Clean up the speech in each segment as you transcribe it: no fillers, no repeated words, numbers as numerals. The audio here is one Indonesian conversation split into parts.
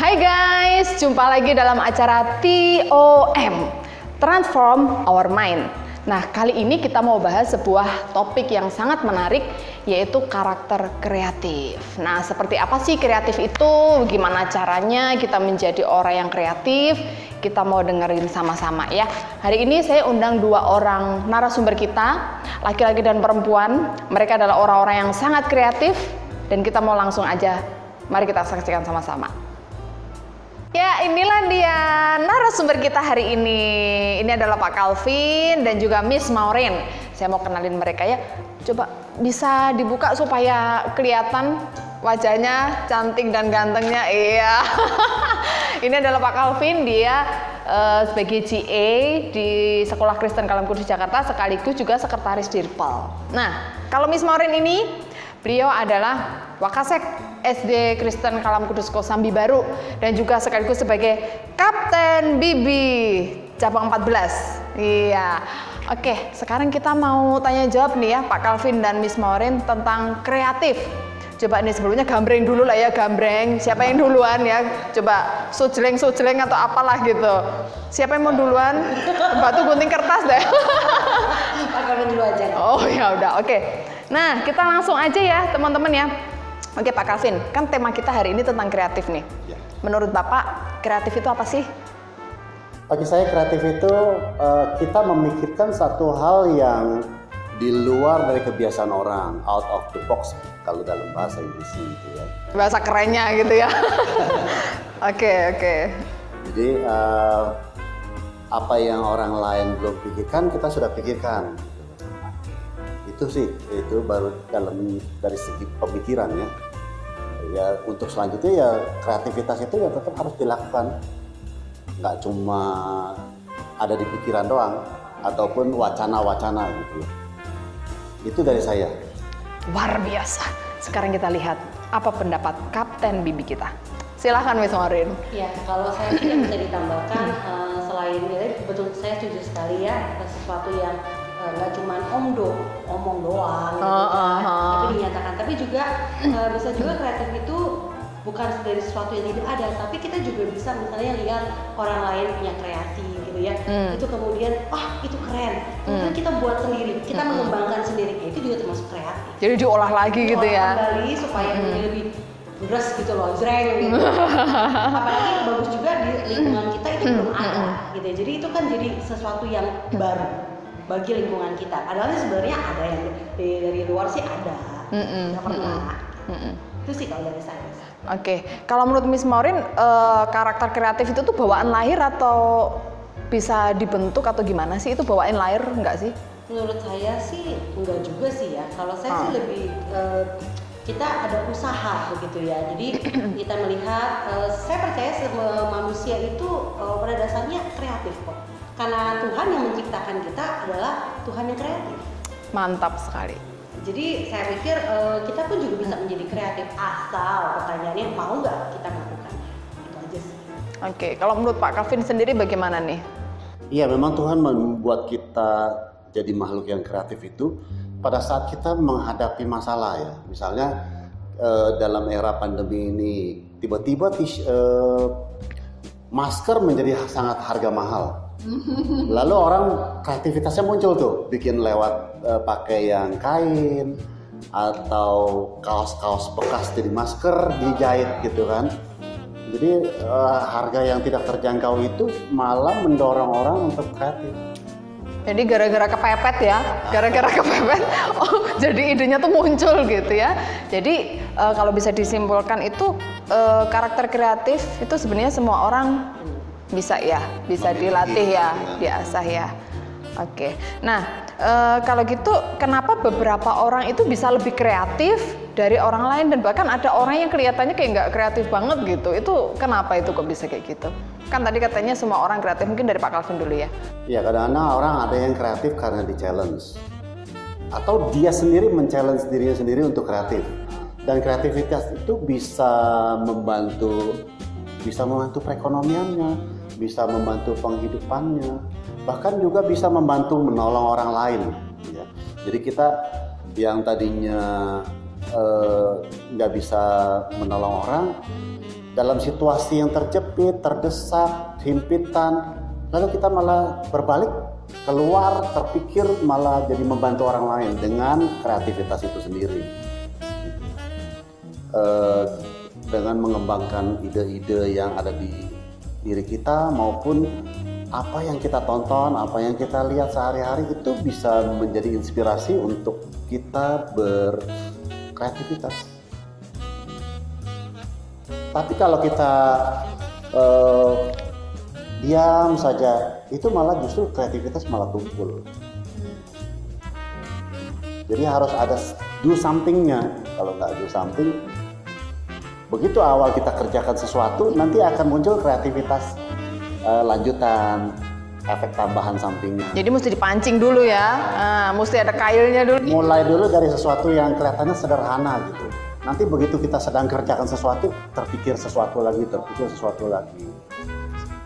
Hai guys, jumpa lagi dalam acara TOM, Transform Our Mind. Nah, kali ini kita mau bahas sebuah topik yang sangat menarik, yaitu karakter kreatif. Nah, seperti apa sih kreatif itu? Gimana caranya kita menjadi orang yang kreatif? Kita mau dengerin sama-sama ya. Hari ini saya undang dua orang narasumber kita, laki-laki dan perempuan. Mereka adalah orang-orang yang sangat kreatif, dan kita mau langsung aja. Mari kita saksikan sama-sama. Ya, inilah dia narasumber kita hari ini. Ini adalah Pak Calvin dan juga Miss Maureen. Saya mau kenalin mereka ya. Coba bisa dibuka supaya kelihatan wajahnya cantik dan gantengnya. Iya. Ini adalah Pak Calvin, dia sebagai GA di Sekolah Kristen Kalam Kudus Jakarta, sekaligus juga sekretaris Dirpal. Nah, kalau Miss Maureen ini, beliau adalah Wakasek SD Kristen Kalam Kudus Kosambi Baru dan juga sekaligus sebagai Kapten Bibi cabang 14. Iya. Oke, sekarang kita mau tanya jawab nih ya Pak Calvin dan Miss Maureen tentang kreatif. Coba nih sebelumnya gambreng dulu lah ya, gambreng. Siapa yang duluan ya? Coba sujleng atau apalah gitu. Siapa yang mau duluan? Batu gunting kertas deh. Pak Calvin dulu aja. Oh ya udah, oke. Nah, kita langsung aja ya teman-teman ya. Oke Pak Calvin, kan tema kita hari ini tentang kreatif nih. Ya. Menurut Bapak, kreatif itu apa sih? Bagi saya kreatif itu kita memikirkan satu hal yang di luar dari kebiasaan orang, out of the box kalau dalam bahasa Inggris gitu ya. Bahasa kerennya gitu ya. Oke. Jadi apa yang orang lain belum pikirkan, kita sudah pikirkan. Itu sih, itu baru dari segi pemikiran ya. Ya untuk selanjutnya ya kreativitas itu ya tetap harus dilakukan. Nggak cuma ada di pikiran doang ataupun wacana-wacana gitu. Itu dari saya. Luar biasa. Sekarang kita lihat apa pendapat Kapten Bibi kita. Silahkan Miss Maureen. Ya, kalau saya sih bisa ditambahkan selain ini betul saya setuju sekali ya, sesuatu yang nggak cuma omong doang gitu tapi dinyatakan, tapi juga bisa juga kreatif itu bukan dari sesuatu yang tidak ada, tapi kita juga bisa misalnya lihat orang lain punya kreasi gitu ya, itu kemudian itu keren, kemudian kita buat sendiri, kita mengembangkan sendiri, itu juga termasuk kreatif. Jadi diolah lagi gitu ya. Kembali supaya lebih beres gitu loh, jreng gitu. Apalagi bagus juga di lingkungan kita itu belum ada gitu ya. Jadi itu kan jadi sesuatu yang baru bagi lingkungan kita. Padahal sebenarnya ada yang dari luar sih ada. Nggak pernah. Itu sih kalau dari saya. Oke. Kalau menurut Miss Maureen, karakter kreatif itu tuh bawaan lahir atau bisa dibentuk atau gimana sih? Itu bawaan lahir enggak sih? Menurut saya sih enggak juga sih ya. Kalau saya sih lebih kita ada usaha begitu ya. Jadi kita melihat, saya percaya semua manusia itu pada dasarnya kreatif kok. Karena Tuhan yang menciptakan kita adalah Tuhan yang kreatif. Mantap sekali. Jadi saya pikir kita pun juga bisa menjadi kreatif, asal pertanyaannya mau nggak kita lakukan. Itu aja sih. Oke, kalau menurut Pak Calvin sendiri bagaimana nih? Iya, memang Tuhan membuat kita jadi makhluk yang kreatif itu pada saat kita menghadapi masalah ya. Misalnya dalam era pandemi ini tiba-tiba masker menjadi sangat harga mahal. Lalu orang kreativitasnya muncul tuh, bikin lewat pakai yang kain atau kaos-kaos bekas dari masker dijahit gitu kan. Jadi harga yang tidak terjangkau itu malah mendorong orang untuk kreatif. Jadi gara-gara kepepet ya, jadi idenya tuh muncul gitu ya. Jadi kalau bisa disimpulkan itu karakter kreatif itu sebenarnya semua orang bisa ya, bisa dilatih ya, diasah ya. Oke. Nah, kalau gitu kenapa beberapa orang itu bisa lebih kreatif dari orang lain, dan bahkan ada orang yang kelihatannya kayak nggak kreatif banget gitu. Itu kenapa itu kok bisa kayak gitu? Kan tadi katanya semua orang kreatif, mungkin dari Pak Calvin dulu ya. Ya, kadang-kadang orang ada yang kreatif karena di-challenge. Atau dia sendiri men-challenge dirinya sendiri untuk kreatif. Dan kreativitas itu bisa membantu perekonomiannya, bisa membantu penghidupannya, bahkan juga bisa membantu menolong orang lain. Ya. Jadi kita yang tadinya nggak bisa menolong orang, dalam situasi yang terjepit, terdesak, himpitan, lalu kita malah berbalik, keluar, terpikir, malah jadi membantu orang lain dengan kreativitas itu sendiri. Dengan mengembangkan ide-ide yang ada di diri kita maupun apa yang kita tonton, apa yang kita lihat sehari-hari itu bisa menjadi inspirasi untuk kita berkreativitas. Tapi kalau kita diam saja, itu malah justru kreativitas malah tumpul. Jadi harus ada do something-nya. Kalau nggak do something, begitu awal kita kerjakan sesuatu, nanti akan muncul kreativitas lanjutan, efek tambahan sampingnya. Jadi mesti dipancing dulu ya, mesti ada kailnya dulu. Mulai dulu dari sesuatu yang kelihatannya sederhana gitu. Nanti begitu kita sedang kerjakan sesuatu, terpikir sesuatu lagi.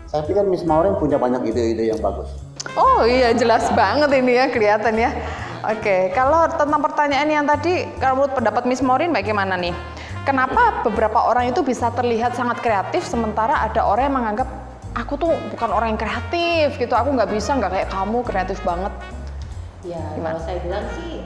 Saya pikir Miss Maureen punya banyak ide-ide yang bagus. Oh iya, jelas banget ini ya, kelihatan ya. Oke, kalau tentang pertanyaan yang tadi, kalau menurut pendapat Miss Maureen bagaimana nih? Kenapa beberapa orang itu bisa terlihat sangat kreatif, sementara ada orang yang menganggap aku tuh bukan orang yang kreatif gitu, aku nggak bisa, nggak kayak kamu kreatif banget. Ya, kalau saya bilang sih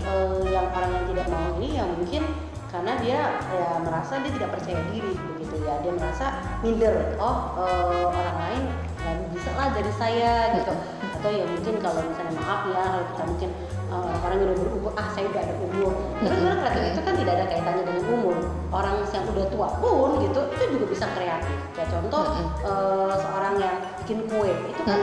yang orang yang tidak mau ini ya mungkin karena dia ya merasa dia tidak percaya diri begitu ya, dia merasa minder, orang lain nggak bisa lah dari saya gitu, atau ya mungkin kalau misalnya maaf ya, kalau kita mungkin orang yang udah berumur, saya udah ada umur, terus sebenarnya kreatif itu kan tidak ada kaitannya dengan umur, orang yang udah tua pun gitu itu juga bisa kreatif. Kayak contoh seorang yang bikin kue itu kan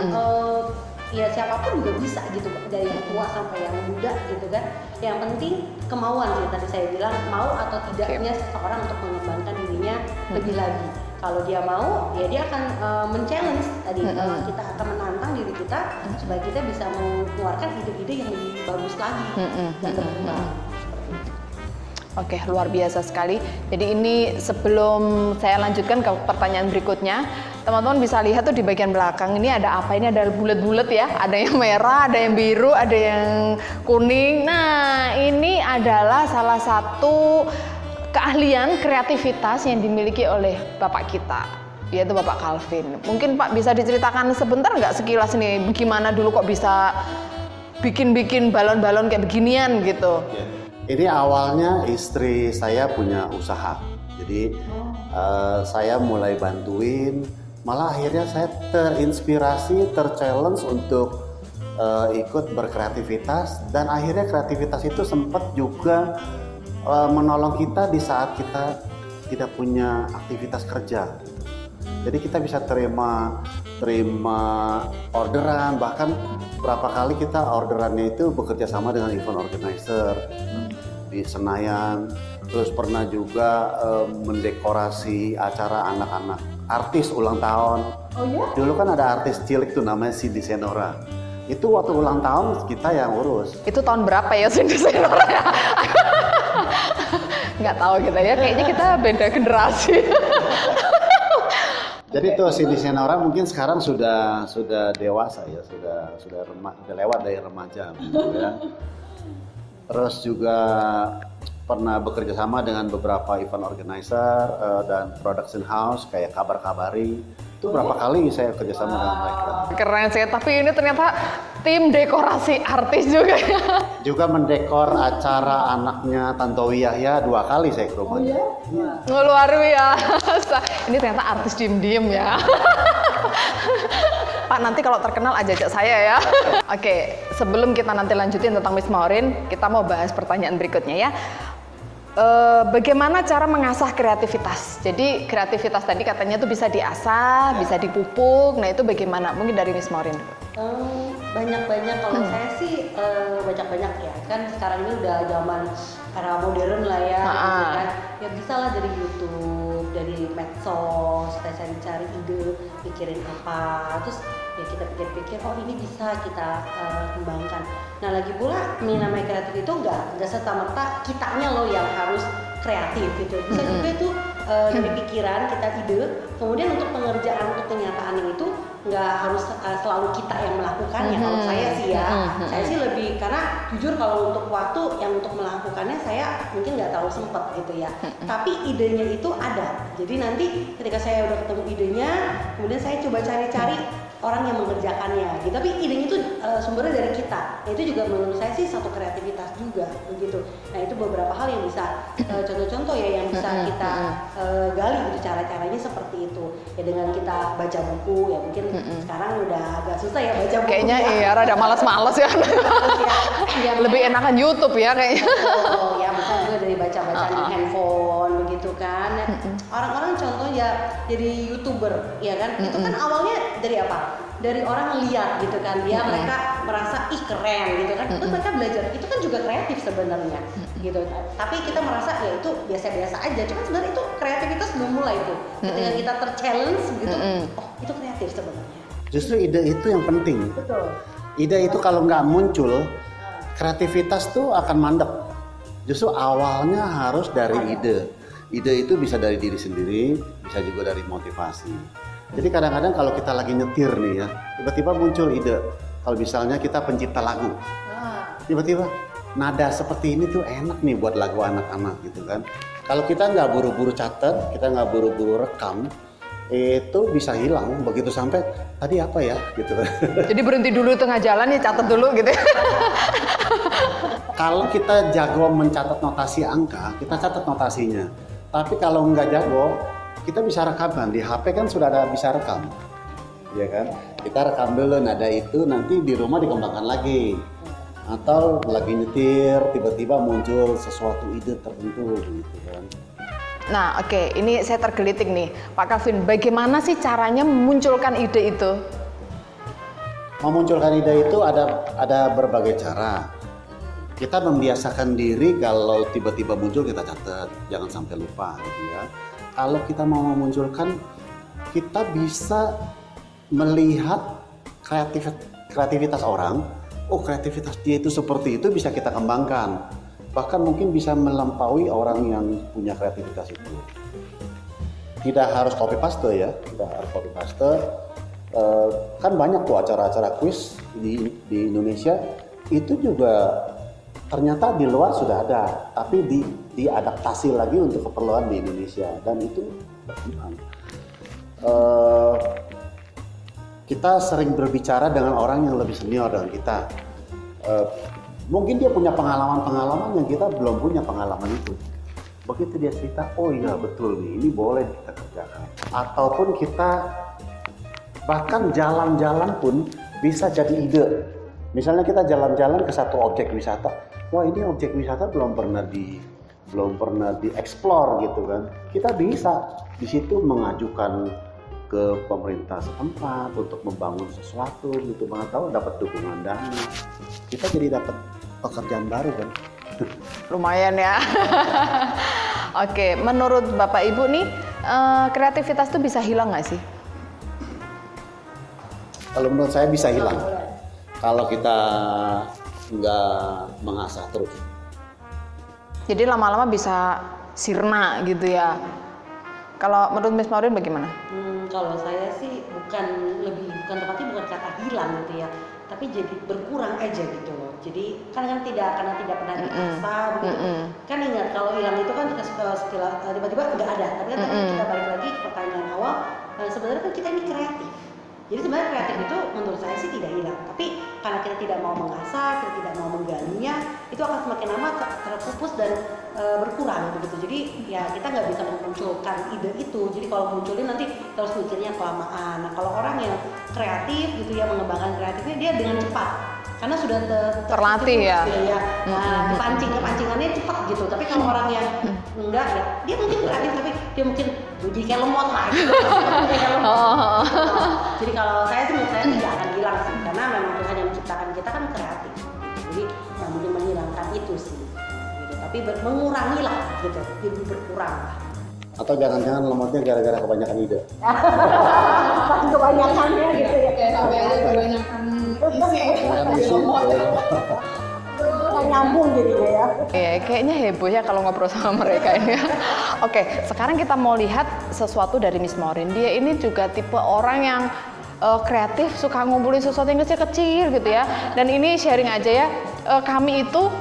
ya siapapun juga bisa gitu, dari yang tua sampai yang muda gitu kan. Yang penting kemauan sih, tadi saya bilang mau atau tidaknya seseorang untuk mengembangkan dirinya lebih lagi. Kalau dia mau, ya dia akan men-challenge tadi, kita akan menantang diri kita supaya kita bisa mengeluarkan ide-ide yang lebih bagus lagi dan berkembang. Oke, luar biasa sekali. Jadi ini sebelum saya lanjutkan ke pertanyaan berikutnya, teman-teman bisa lihat tuh di bagian belakang ini ada apa? Ini ada bulat-bulat ya, ada yang merah, ada yang biru, ada yang kuning. Nah, ini adalah salah satu keahlian kreativitas yang dimiliki oleh Bapak kita, yaitu Bapak Calvin. Mungkin Pak bisa diceritakan sebentar nggak sekilas nih, gimana dulu kok bisa bikin-bikin balon-balon kayak beginian gitu? Ini awalnya istri saya punya usaha, jadi saya mulai bantuin, malah akhirnya saya terinspirasi, terchallenge untuk ikut berkreativitas, dan akhirnya kreativitas itu sempat juga menolong kita di saat kita tidak punya aktivitas kerja. Jadi kita bisa terima orderan, bahkan berapa kali kita orderannya itu bekerja sama dengan event organizer di Senayan. Terus pernah juga mendekorasi acara anak-anak, artis ulang tahun. Oh ya? Dulu kan ada artis cilik tuh namanya Cindy Senora. Itu waktu ulang tahun kita yang urus. Itu tahun berapa ya Cindy Senora ya? Nggak tahu kita ya, kayaknya kita beda generasi. Jadi tuh Cindy Senora mungkin sekarang sudah dewasa ya, sudah lewat dari remaja gitu ya. Terus juga pernah bekerja sama dengan beberapa event organizer dan production house kayak Kabar-Kabari. Itu berapa kali saya kerjasama dengan mereka. Keren sih, tapi ini ternyata tim dekorasi artis juga ya. Juga mendekor acara anaknya Tantowi Yahya 2 kali saya ke rumahnya. Luar biasa. Ini ternyata artis diem-diem ya. Pak, nanti kalau terkenal ajak saya ya. Oke, sebelum kita nanti lanjutin tentang Miss Maureen, kita mau bahas pertanyaan berikutnya ya. Bagaimana cara mengasah kreativitas? Jadi kreativitas tadi katanya tuh bisa diasah, bisa dipupuk. Nah itu bagaimana? Mungkin dari Miss Maureen dulu. Banyak-banyak, kalau saya sih banyak-banyak ya. Kan sekarang ini udah zaman era modern lah ya, gitu Ah. kan. Ya bisa lah dari YouTube, dari medsos, kita cari-cari ide, pikirin apa, terus ya kita pikir-pikir, oh ini bisa kita kembangkan. Nah lagi pula namanya kreatif itu nggak serta-merta kitanya loh yang harus kreatif gitu. Bisa juga itu dari pikiran kita ide, kemudian untuk pengerjaan, untuk kenyataannya itu nggak harus selalu kita yang melakukannya. Kalau saya sih ya, saya sih lebih, karena jujur kalau untuk waktu yang untuk melakukannya saya mungkin nggak terlalu sempet gitu ya. Tapi idenya itu ada. Jadi nanti ketika saya udah ketemu idenya, kemudian saya coba cari-cari orang yang mengerjakannya gitu. Tapi idenya itu sumbernya dari kita. Nah, itu juga menurut saya sih satu kreativitas juga begitu. Nah itu beberapa hal yang bisa contoh-contoh ya yang bisa kita gali gitu, cara-caranya seperti itu ya, dengan kita baca buku ya. Mungkin sekarang udah agak susah ya baca buku. Kayaknya ya. iya rada malas-malas ya. Ya, Lebih enakan YouTube ya kayaknya. oh ya, bisa juga dari baca-baca di handphone begitu kan. Orang-orang contoh ya jadi YouTuber ya kan, itu kan awalnya dari apa? Dari orang lihat gitu kan, dia mereka merasa ih keren gitu kan, terus mereka belajar, itu kan juga kreatif sebenarnya gitu. Tapi kita merasa ya itu biasa-biasa aja, cuman sebenarnya itu kreativitas belum mulai itu. Ketika kita ter-challenge gitu, oh itu kreatif sebenarnya. Justru ide itu yang penting. Betul. Ide itu kalau nggak muncul, kreativitas tuh akan mandek. Justru awalnya harus dari ide. Ide itu bisa dari diri sendiri, bisa juga dari motivasi. Jadi kadang-kadang kalau kita lagi nyetir nih ya, tiba-tiba muncul ide. Kalau misalnya kita pencipta lagu, tiba-tiba nada seperti ini tuh enak nih buat lagu anak-anak gitu kan. Kalau kita nggak buru-buru catat, kita nggak buru-buru rekam, itu bisa hilang begitu sampai tadi apa ya gitu. Jadi berhenti dulu tengah jalan ya, catat dulu gitu. Kalau kita jago mencatat notasi angka, kita catat notasinya. Tapi kalau nggak jago, kita bisa rekaman. Di HP kan sudah ada bisa rekam, ya kan? Kita rekam dulu nada itu, nanti di rumah dikembangkan lagi. Atau lagi nyetir, tiba-tiba muncul sesuatu ide tertentu, gitu kan? Nah, oke, ini saya tergelitik nih, Pak Calvin. Bagaimana sih caranya memunculkan ide itu? Memunculkan ide itu ada berbagai cara. Kita membiasakan diri kalau tiba-tiba muncul kita catat, jangan sampai lupa, gitu ya. Kalau kita mau memunculkan, kita bisa melihat kreativitas orang. Oh, kreativitas dia itu seperti itu, bisa kita kembangkan. Bahkan mungkin bisa melampaui orang yang punya kreativitas itu. Tidak harus copy paste ya, tidak harus copy paste. Kan banyak tuh acara-acara kuis di Indonesia, itu juga ternyata di luar sudah ada, tapi diadaptasi lagi untuk keperluan di Indonesia, dan itu berkembang. Kita sering berbicara dengan orang yang lebih senior dengan kita. Mungkin dia punya pengalaman-pengalaman yang kita belum punya pengalaman itu. Begitu dia cerita, oh iya betul nih, ini boleh kita kerjakan. Ataupun kita bahkan jalan-jalan pun bisa jadi ide. Misalnya kita jalan-jalan ke satu objek wisata, wah ini objek wisata belum pernah dieksplor gitu kan. Kita bisa di situ mengajukan ke pemerintah setempat untuk membangun sesuatu gitu, mana tahu dapat dukungan dana. Kita jadi dapat pekerjaan baru kan. Lumayan ya. Oke, menurut Bapak Ibu nih, kreativitas tuh bisa hilang nggak sih? Kalau menurut saya bisa hilang. Kalau kita nggak mengasah terus. Jadi lama-lama bisa sirna gitu ya. Kalau menurut Miss Maureen bagaimana? Kalau saya sih bukan tepatnya bukan kata hilang gitu ya, tapi jadi berkurang aja gitu loh. Jadi karena tidak pernah diasah begitu. Kan ingat kalau hilang itu kan tiba-tiba nggak ada. Tapi kan tadi kita balik lagi ke pertanyaan awal, sebenarnya kan kita ini kreatif. Jadi sebenarnya kreatif itu menurut saya sih tidak hilang, tapi karena kita tidak mau mengasah, kita tidak mau menggalinya, itu akan semakin lama terpupus dan berkurang begitu. Jadi ya kita nggak bisa memunculkan ide itu. Jadi kalau munculin nanti terus mikirnya kelamaan. Nah kalau orang yang kreatif gitu ya, mengembangkan kreatifnya, dia dengan cepat, karena sudah terlatih ya. Nah kepancingannya cepat gitu. Tapi kalau orang yang enggak ya, dia mungkin kreatif tapi dia mungkin jadi kayak lemot lah gitu. Jadi kalau saya sih menurut saya tidak akan hilang sih, karena memang Tuhan yang menciptakan kita kan kreatif gitu. Jadi nggak mungkin menghilangkan itu sih gitu. tapi mengurangi lah gitu, jadi berkurang lah. Atau jangan-jangan lemotnya gara-gara kebanyakan ide. Kebanyakannya gitu ya. Kayak sampai aja kebanyakan isi. Nggak nyambung jadinya ya. Kayaknya heboh ya kalau ngobrol sama mereka ini. Oke, sekarang kita mau lihat sesuatu dari Miss Maureen. Dia ini juga tipe orang yang kreatif, suka ngumpulin sesuatu yang kecil-kecil gitu ya. Dan ini sharing aja ya, kami itu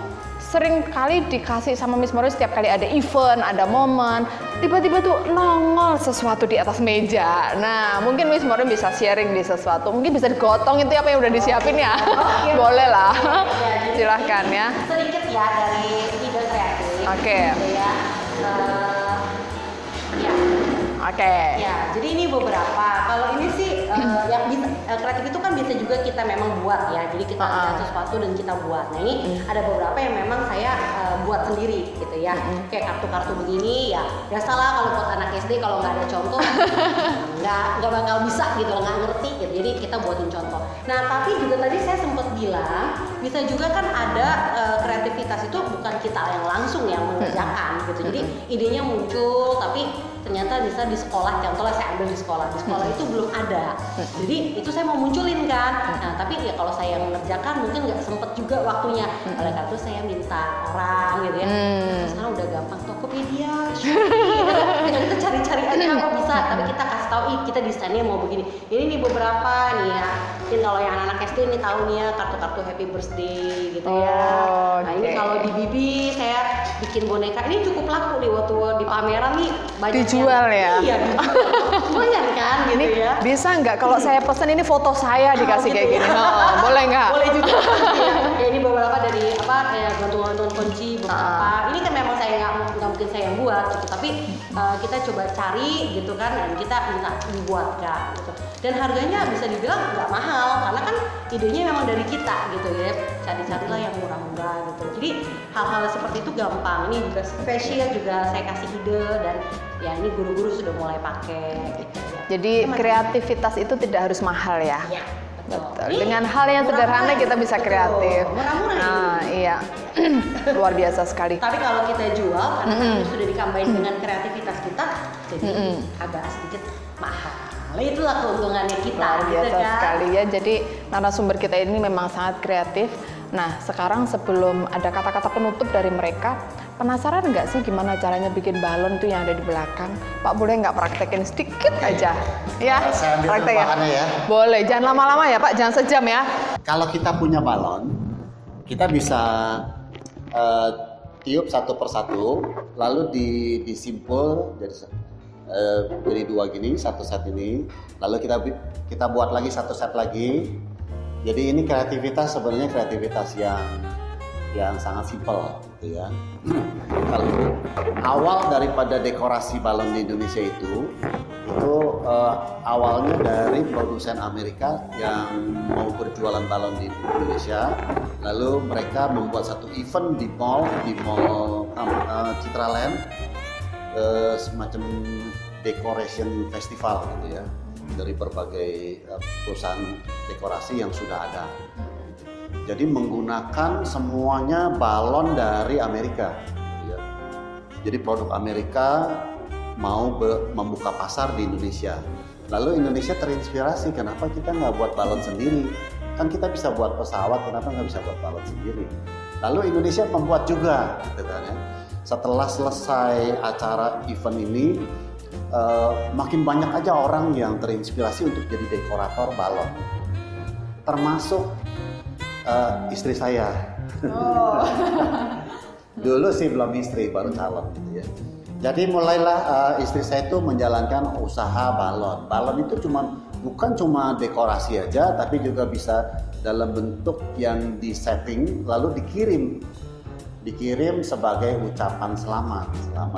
sering kali dikasih sama Miss Maureen setiap kali ada event, ada momen, tiba-tiba tuh nongol sesuatu di atas meja. Nah, mungkin Miss Maureen bisa sharing di sesuatu, mungkin bisa digotong itu apa yang udah disiapin ya. Boleh lah, silahkan ya. Sedikit ya dari ide kreatif. Oke. Gitu ya. Ya. Oke. Ya, jadi ini beberapa. Kalau ini sih yang bisa kreatif itu kan bisa juga kita memang buat ya. Jadi kita lihat sesuatu dan kita buat. Nah, ini ada beberapa yang memang saya buat sendiri gitu ya. Kayak kartu-kartu begini ya. Biasalah kalau buat anak SD kalau nggak ada contoh nggak bakal bisa gitu, nggak ngerti gitu. Jadi kita buatin contoh. Nah, tapi juga tadi saya sempat bilang bisa juga kan ada kreativitas itu bukan kita yang langsung yang mengerjakan gitu. Jadi idenya muncul tapi ternyata bisa di sekolah, contohnya saya ambil di sekolah itu belum ada, jadi itu saya mau munculin kan. Nah tapi ya kalau saya yang mengerjakan mungkin nggak sempet juga waktunya, oleh karena itu saya minta orang gitu ya. Sekarang udah gampang, Tokopedia, Shopee, kita cari-cari aja kok bisa, tapi kita kasih tahu kita desainnya mau begini. Ini nih beberapa nih ya, mungkin kalau yang anak-anak SD ini tahu nih ya kartu-kartu happy birthday gitu ya. Nah ini kalau di Bibi saya bikin boneka, ini cukup laku nih waktu di pameran nih banyak Dijual ya? Iya, dijual. Lumayan kan gitu Ini ya. bisa nggak kalau saya pesen ini foto saya dikasih kayak gini? Boleh nggak? Boleh juga. Ya, ini beberapa dari kayak gantungan-gantungan kunci beberapa. Ini kan memang saya nggak mungkin saya yang buat gitu, tapi kita coba cari gitu kan dan kita minta dibuatkan gitu. Dan harganya bisa dibilang nggak mahal karena kan idenya memang dari kita gitu ya. Cari-carilah yang murah-murah gitu. Jadi hal-hal seperti itu gampang. Ini juga spesial juga saya kasih ide dan ya ini guru-guru sudah mulai pakai gitu ya. Jadi kreativitas itu tidak harus mahal ya? Iya, betul. Dengan hal yang sederhana kita bisa kreatif. Murah-murah Nah, iya. Luar biasa sekali. Tapi kalau kita jual karena kan sudah dikambahin dengan kreativitas kita, jadi agak sedikit mahal. Nah, itulah keuntungannya kita. Luar biasa gitu kan? sekali ya. Jadi narasumber kita ini memang sangat kreatif. Nah, sekarang sebelum ada kata-kata penutup dari mereka, penasaran nggak sih gimana caranya bikin balon tuh yang ada di belakang? Pak, boleh nggak praktekin sedikit aja? Ya, Saya ambil praktek bahannya ya. Boleh, jangan lama-lama ya Pak, jangan sejam ya. Kalau kita punya balon, kita bisa tiup satu persatu, lalu disimpul jadi dua gini, satu set ini, lalu kita buat lagi satu set lagi. Jadi ini kreativitas sebenarnya kreativitas yang sangat simpel gitu ya. Kalau awal daripada dekorasi balon di Indonesia itu awalnya dari produsen Amerika yang mau berjualan balon di Indonesia, lalu mereka membuat satu event di mall Citraland, semacam decoration festival gitu ya, dari berbagai perusahaan dekorasi yang sudah ada. Jadi menggunakan semuanya balon dari Amerika gitu ya. Jadi produk Amerika mau membuka pasar di Indonesia. Lalu Indonesia terinspirasi, kenapa kita nggak buat balon sendiri? Kan kita bisa buat pesawat, kenapa nggak bisa buat balon sendiri? Lalu Indonesia membuat juga gitu kan ya. Setelah selesai acara event ini, makin banyak aja orang yang terinspirasi untuk jadi dekorator balon, termasuk istri saya. Dulu sih belum istri, baru calon gitu ya. Jadi mulailah istri saya itu menjalankan usaha balon. Balon itu bukan cuma dekorasi aja, tapi juga bisa dalam bentuk yang disetting lalu dikirim sebagai ucapan selamat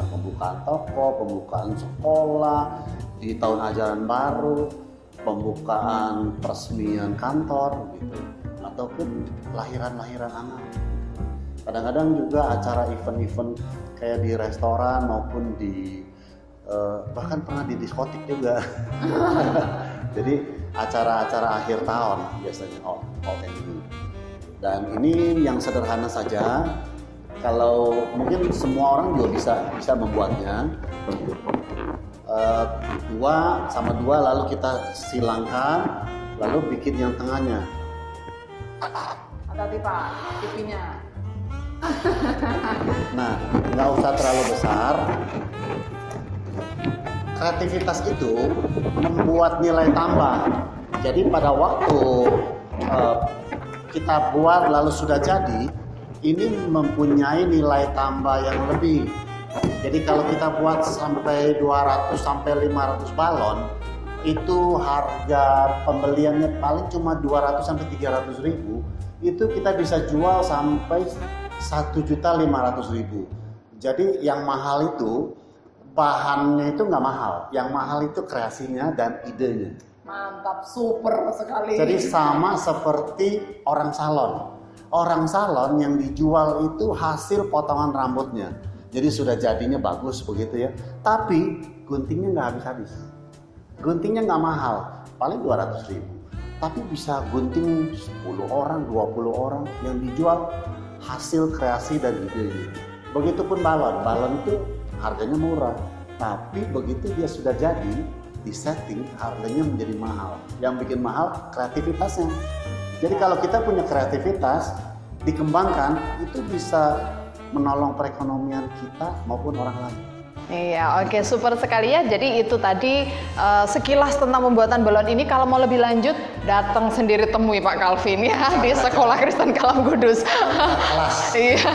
pembukaan toko, pembukaan sekolah, di tahun ajaran baru, pembukaan peresmian kantor gitu, ataupun lahiran anak. Kadang-kadang juga acara event-event kayak di restoran maupun di bahkan pernah di diskotik juga. Jadi acara-acara akhir tahun biasanya all ini. Dan ini yang sederhana saja. Kalau mungkin semua orang juga bisa membuatnya. Dua sama dua lalu kita silangkan, lalu bikin yang tengahnya. Hati-hati Pak, pipinya. Nah, nggak usah terlalu besar. Kreativitas itu membuat nilai tambah. Jadi pada waktu kita buat lalu sudah jadi, ini mempunyai nilai tambah yang lebih. Jadi kalau kita buat sampai 200 sampai 500 balon, itu harga pembeliannya paling cuma 200 sampai 300 ribu. Itu kita bisa jual sampai 1.500.000. Jadi yang mahal itu bahannya itu nggak mahal, yang mahal itu kreasinya dan idenya. Mantap, super sekali. Jadi sama seperti orang salon. Orang salon yang dijual itu hasil potongan rambutnya. Jadi sudah jadinya bagus begitu ya. Tapi guntingnya nggak habis-habis. Guntingnya nggak mahal, paling 200.000. Tapi bisa gunting 10 orang, 20 orang yang dijual hasil kreasi dan ide. Begitupun balon. Balon itu harganya murah. Tapi begitu dia sudah jadi, di setting harganya menjadi mahal. Yang bikin mahal kreativitasnya. Jadi kalau kita punya kreativitas dikembangkan, itu bisa menolong perekonomian kita maupun orang lain. Iya, oke, super sekali ya. Jadi itu tadi sekilas tentang pembuatan balon ini. Kalau mau lebih lanjut, datang sendiri temui Pak Calvin ya di Sekolah Kristen Kalam Kudus. Iya.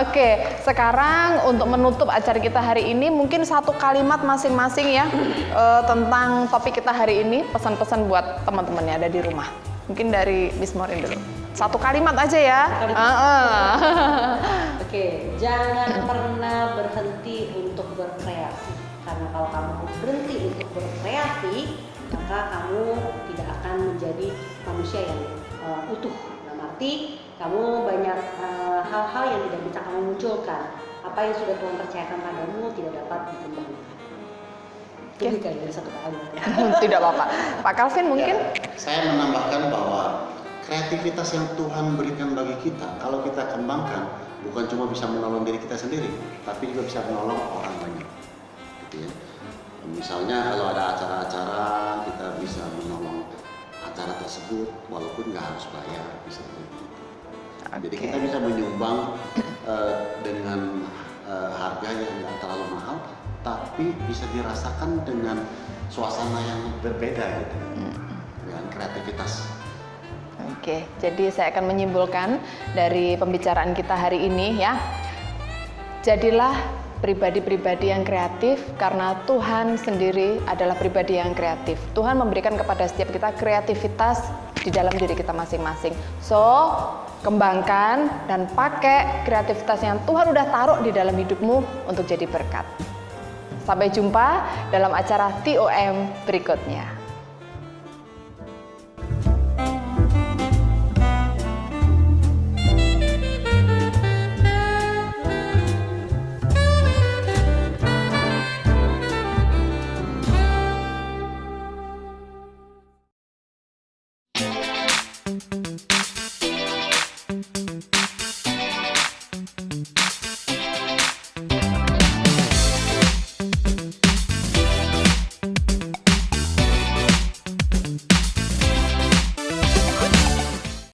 Oke, sekarang untuk menutup acara kita hari ini, mungkin satu kalimat masing-masing ya tentang topik kita hari ini. Pesan-pesan buat teman-teman yang ada di rumah. Mungkin dari Miss Maureen dulu. Satu kalimat aja ya. Oke, jangan pernah berhenti untuk berkreasi. Karena kalau kamu berhenti untuk berkreasi, maka kamu tidak akan menjadi manusia yang utuh. Dalam arti, kamu banyak hal-hal yang tidak bisa kamu munculkan. Apa yang sudah Tuhan percayakan padamu tidak dapat dikembangkan. Itu kayak dari satu kalimat. Tidak apa-apa. Pak Calvin mungkin? Ya, saya menambahkan bahwa kreativitas yang Tuhan berikan bagi kita, kalau kita kembangkan, bukan cuma bisa menolong diri kita sendiri, tapi juga bisa menolong orang banyak. Gitu ya. Misalnya kalau ada acara-acara, kita bisa menolong acara tersebut, walaupun nggak harus bayar, bisa begitu. Jadi kita bisa menyumbang dengan harga yang nggak terlalu mahal, tapi bisa dirasakan dengan suasana yang berbeda gitu, dengan kreativitas. Oke, jadi saya akan menyimpulkan dari pembicaraan kita hari ini ya. Jadilah pribadi-pribadi yang kreatif karena Tuhan sendiri adalah pribadi yang kreatif. Tuhan memberikan kepada setiap kita kreativitas di dalam diri kita masing-masing. So, kembangkan dan pakai kreativitas yang Tuhan udah taruh di dalam hidupmu untuk jadi berkat. Sampai jumpa dalam acara TOM berikutnya.